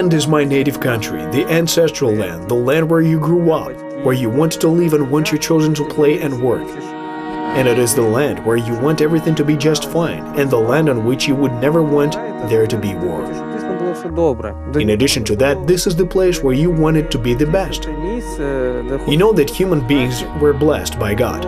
land is my native country, the ancestral land, the land where you grew up, where you want to live and want your children to play and work. And it is the land where you want everything to be just fine, and the land on which you would never want there to be war. In addition to that, this is the place where you want it to be the best. You know that human beings were blessed by God.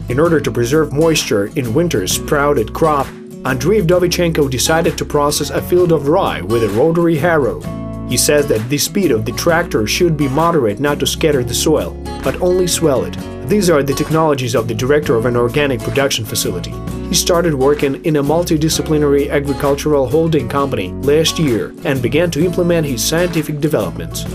In order to preserve moisture in winter's sprouted crop, Andriy Vdovychenko decided to process a field of rye with a rotary harrow. He says that the speed of the tractor should be moderate, not to scatter the soil, but only swell it. These are the technologies of the director of an organic production facility. He started working in a multi-disciplinary agricultural holding company last year and began to implement his scientific developments.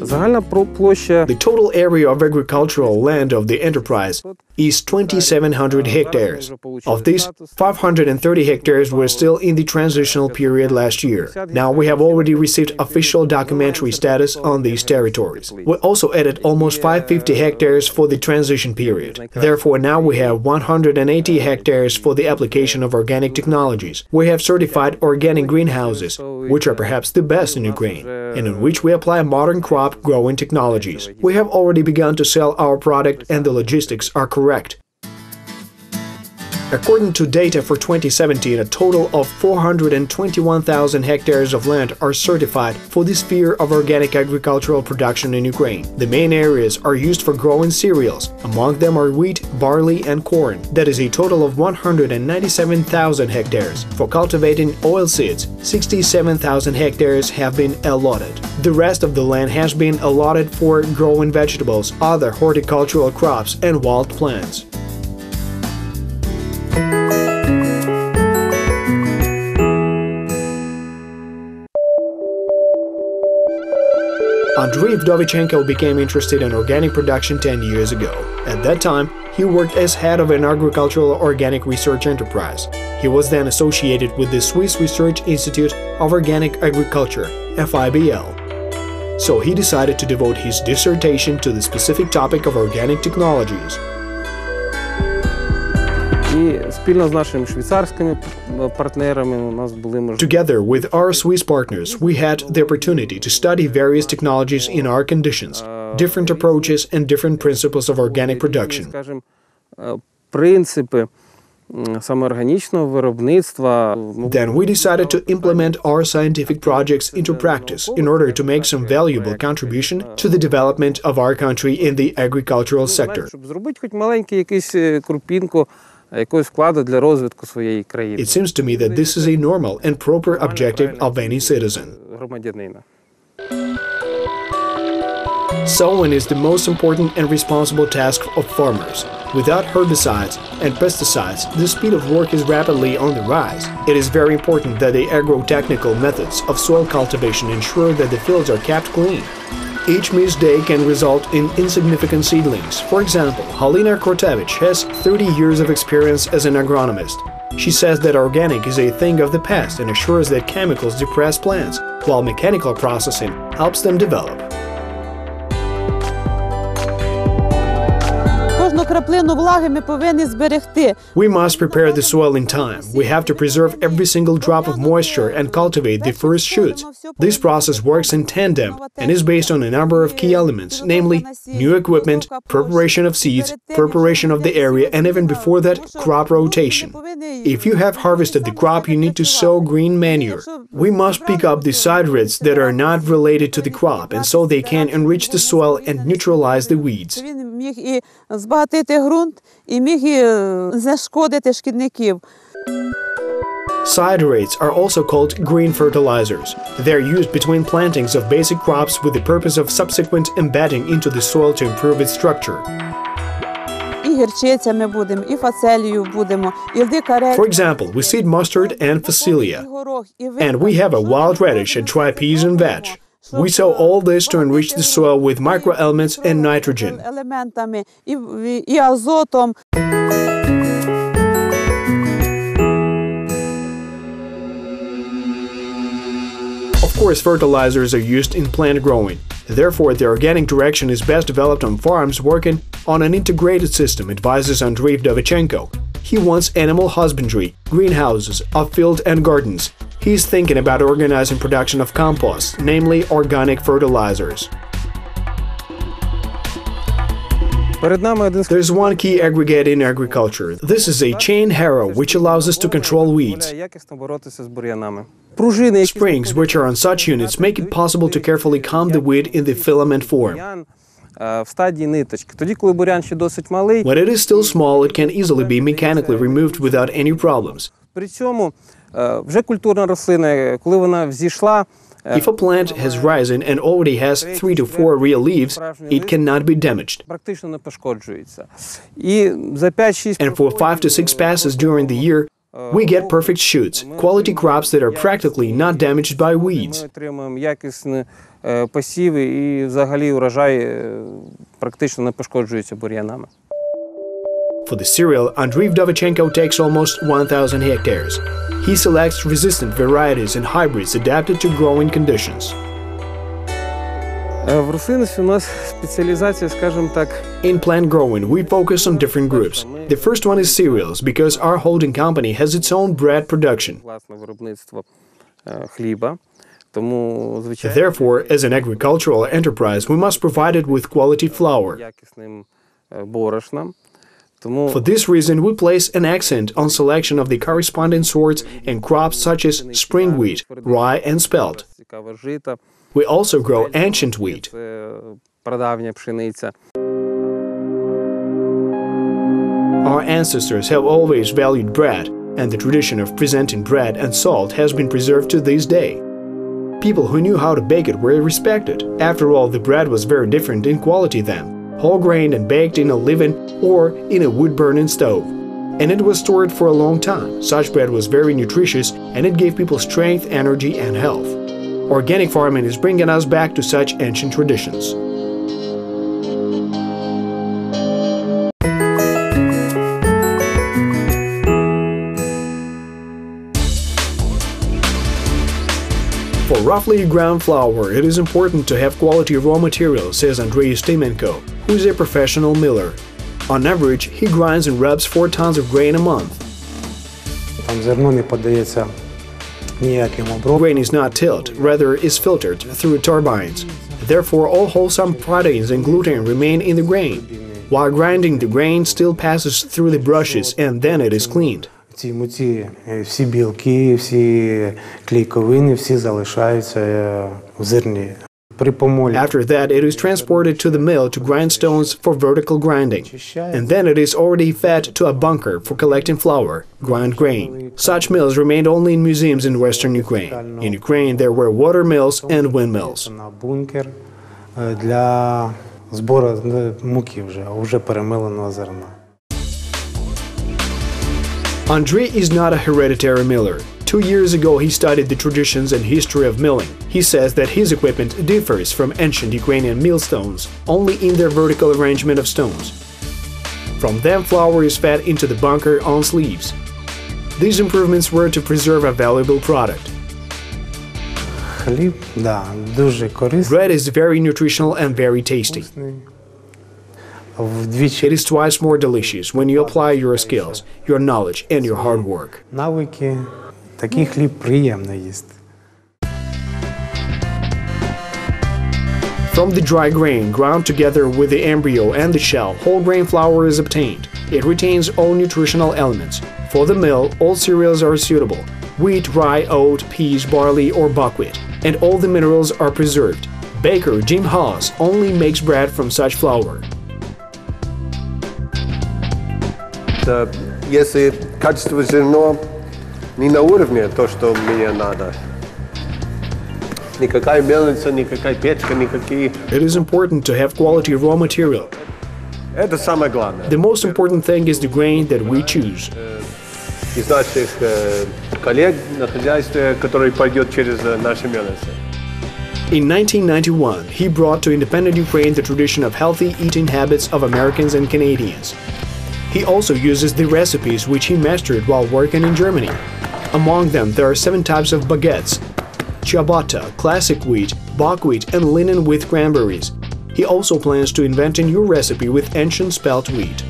The total area of agricultural land of the enterprise is 2,700 hectares. Of these, 530 hectares were still in the transitional period last year. Now we have already received official documentary status on these territories. We also added almost 550 hectares for the transition period. Therefore, now we have 180 hectares for the application of organic technologies. We have certified organic greenhouses, which are perhaps the best in Ukraine, and in which we apply modern crop growing technologies. We have already begun to sell our product, and the logistics are correct. According to data for 2017, a total of 421,000 hectares of land are certified for the sphere of organic agricultural production in Ukraine. The main areas are used for growing cereals. Among them are wheat, barley and corn. That is a total of 197,000 hectares. For cultivating oilseeds, 67,000 hectares have been allotted. The rest of the land has been allotted for growing vegetables, other horticultural crops and wild plants. Andriy Vdovychenko became interested in organic production 10 years ago. At that time, he worked as head of an agricultural organic research enterprise. He was then associated with the Swiss Research Institute of Organic Agriculture, FIBL. So he decided to devote his dissertation to the specific topic of organic technologies. Together with our Swiss partners, we had the opportunity to study various technologies in our conditions, different approaches and different principles of organic production. Then we decided to implement our scientific projects into practice in order to make some valuable contribution to the development of our country in the agricultural sector. It seems to me that this is a normal and proper objective of any citizen. Sowing is the most important and responsible task of farmers. Without herbicides and pesticides, the speed of work is rapidly on the rise. It is very important that the agro-technical methods of soil cultivation ensure that the fields are kept clean. Each missed day can result in insignificant seedlings. For example, Halina Krotevich has 30 years of experience as an agronomist. She says that organic is a thing of the past and assures that chemicals depress plants, while mechanical processing helps them develop. We must prepare the soil in time. We have to preserve every single drop of moisture and cultivate the first shoots. This process works in tandem and is based on a number of key elements, namely new equipment, preparation of seeds, preparation of the area, and even before that, crop rotation. If you have harvested the crop, you need to sow green manure. We must pick up the side roots that are not related to the crop, and so they can enrich the soil and neutralize the weeds. Side rates are also called green fertilizers. They are used between plantings of basic crops with the purpose of subsequent embedding into the soil to improve its structure. For example, we seed mustard and phacelia, and we have a wild radish and dry peas and veg. We sow all this to enrich the soil with microelements and nitrogen. Of course, fertilizers are used in plant growing. Therefore, the organic direction is best developed on farms working on an integrated system, advises Andriy Vdovychenko. He wants animal husbandry, greenhouses, off-field and gardens. He's thinking about organizing production of compost, namely organic fertilizers. There's one key aggregate in agriculture. This is a chain harrow, which allows us to control weeds. Springs, which are on such units, make it possible to carefully calm the weed in the filament form. When it is still small, it can easily be mechanically removed without any problems. If a plant has risen and already has 3 to 4 real leaves, it cannot be damaged. And for 5 to 6 passes during the year, we get perfect shoots, quality crops that are practically not damaged by weeds. For the cereal, Andriy Vdovychenko takes almost 1,000 hectares. He selects resistant varieties and hybrids adapted to growing conditions. In plant growing, we focus on different groups. The first one is cereals, because our holding company has its own bread production. Therefore, as an agricultural enterprise, we must provide it with quality flour. For this reason, we place an accent on selection of the corresponding sorts and crops such as spring wheat, rye and spelt. We also grow ancient wheat. Our ancestors have always valued bread, and the tradition of presenting bread and salt has been preserved to this day. People who knew how to bake it were respected. After all, the bread was very different in quality then. Whole-grained and baked in a living or in a wood-burning stove. And it was stored for a long time. Such bread was very nutritious and it gave people strength, energy and health. Organic farming is bringing us back to such ancient traditions. For roughly ground flour, it is important to have quality raw materials, says Andriy Vdovychenko, who is a professional miller. On average, he grinds and rubs 4 tons of grain a month. Grain is not tilled, rather is filtered through turbines. Therefore, all wholesome proteins and gluten remain in the grain. While grinding, the grain still passes through the brushes and then it is cleaned. Всі білки, всі клейковини, всі залишаються в зерні. After that, it is transported to the mill to grind stones for vertical grinding. And then it is already fed to a bunker for collecting flour, ground grain. Such mills remained only in museums in western Ukraine. In Ukraine, there were water mills and windmills. Бункер для збору муки вже перемеленого зерна. Andriy is not a hereditary miller. 2 years ago, he studied the traditions and history of milling. He says that his equipment differs from ancient Ukrainian millstones only in their vertical arrangement of stones. From them, flour is fed into the bunker on sleeves. These improvements were to preserve a valuable product. Bread is very nutritional and very tasty. It is twice more delicious when you apply your skills, your knowledge and your hard work. Такий хліб приємно їсти. From the dry grain ground together with the embryo and the shell, whole grain flour is obtained. It retains all nutritional elements. For the mill, all cereals are suitable: wheat, rye, oat, peas, barley or buckwheat, and all the minerals are preserved. Baker Jim Haas only makes bread from such flour. Если качество зерна не на уровне, то, что мне надо. Никакая мельница, никакая печка, никакие... It is important to have quality raw material. Это самое главное. The most important thing is the grain that we choose. Из наших коллег на хозяйстве, который пойдет через наши мельницы. In 1991, he brought to independent Ukraine the tradition of healthy eating habits of Americans and Canadians. He also uses the recipes which he mastered while working in Germany. Among them, there are 7 types of baguettes: ciabatta, classic wheat, buckwheat and linen with cranberries. He also plans to invent a new recipe with ancient spelt wheat.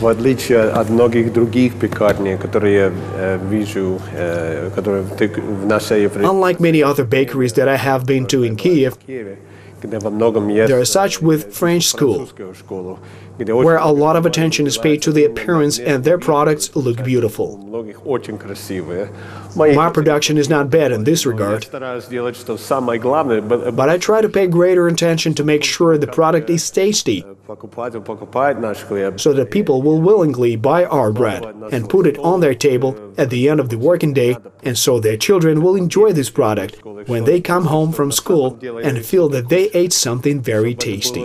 В отличие от многих других пекарней, которые вижу, которые в нашей Европе. Unlike many other bakeries that I have been to in Kiev, there are such with French school, where a lot of attention is paid to the appearance and their products look beautiful. My production is not bad in this regard, but I try to pay greater attention to make sure the product is tasty, so that people will willingly buy our bread and put it on their table at the end of the working day, and so their children will enjoy this product when they come home from school and feel that they ate something very tasty.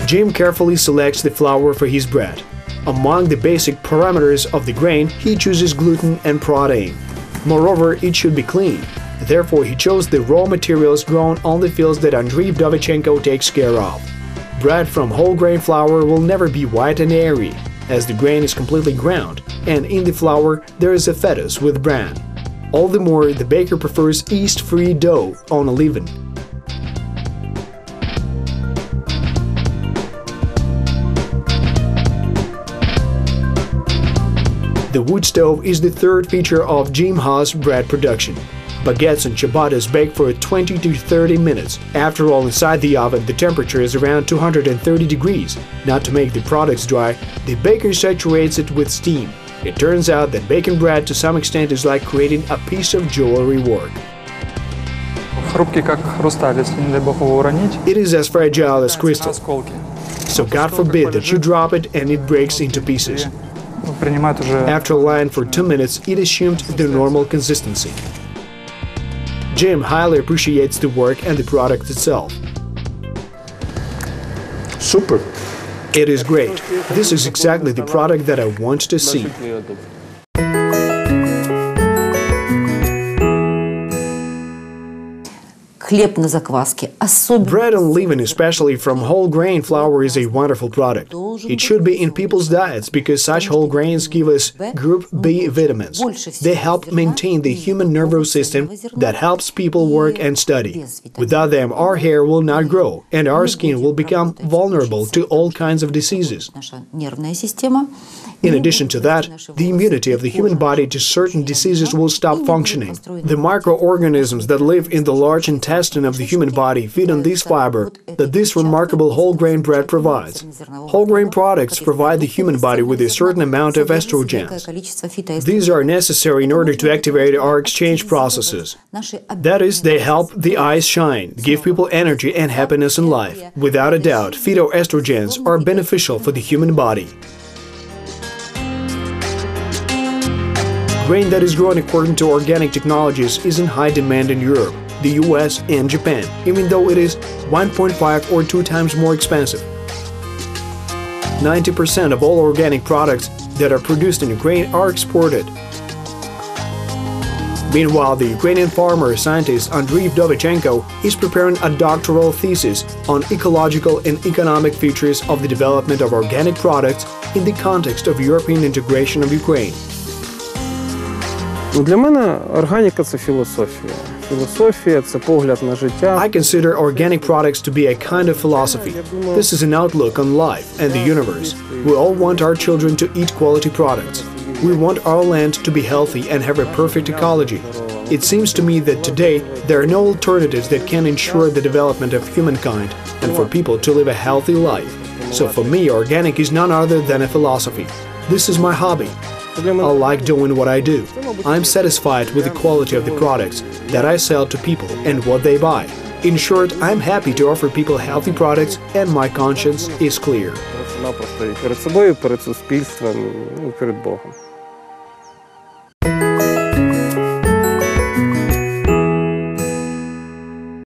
Jim carefully selects the flour for his bread. Among the basic parameters of the grain, he chooses gluten and protein. Moreover, it should be clean. Therefore, he chose the raw materials grown on the fields that Andriy Vdovychenko takes care of. Bread from whole grain flour will never be white and airy, as the grain is completely ground, and in the flour there is a fetus with bran. All the more, the baker prefers yeast-free dough on a leaven. The wood stove is the third feature of Jim Ha's bread production. Baguettes and ciabattas bake for 20 to 30 minutes. After all, inside the oven, the temperature is around 230 degrees. Not to make the products dry, the baker saturates it with steam. It turns out that baking bread to some extent is like creating a piece of jewelry work. It is as fragile as crystal, so God forbid that you drop it and it breaks into pieces. After lying for 2 minutes, it assumed the normal consistency. Jim highly appreciates the work and the product itself. Super. It is great. This is exactly the product that I want to see. Bread on leaven, especially from whole grain flour, is a wonderful product. It should be in people's diets because such whole grains give us group B vitamins. They help maintain the human nervous system that helps people work and study. Without them, our hair will not grow and our skin will become vulnerable to all kinds of diseases. In addition to that, the immunity of the human body to certain diseases will stop functioning. The microorganisms that live in the large intestine of the human body feed on this fiber that this remarkable whole grain bread provides. Whole grain products provide the human body with a certain amount of estrogens. These are necessary in order to activate our exchange processes. That is, they help the eyes shine, give people energy and happiness in life. Without a doubt, phytoestrogens are beneficial for the human body. Grain that is grown according to organic technologies is in high demand in Europe, the US and Japan, even though it is 1.5 or 2 times more expensive. 90% of all organic products that are produced in Ukraine are exported. Meanwhile, the Ukrainian farmer-scientist Andriy Vdovychenko is preparing a doctoral thesis on ecological and economic features of the development of organic products in the context of European integration of Ukraine. Для мене органіка – це філософія. Філософія – це погляд на життя. I consider organic products to be a kind of philosophy. This is an outlook on life and the universe. We all want our children to eat quality products. We want our land to be healthy and have a perfect ecology. It seems to me that today there are no alternatives that can ensure the development of humankind and for people to live a healthy life. So for me, organic is none other than a philosophy. This is my hobby. I like doing what I do. I'm satisfied with the quality of the products that I sell to people and what they buy. In short, I'm happy to offer people healthy products and my conscience is clear. Перед собою, перед суспільством, перед Богом.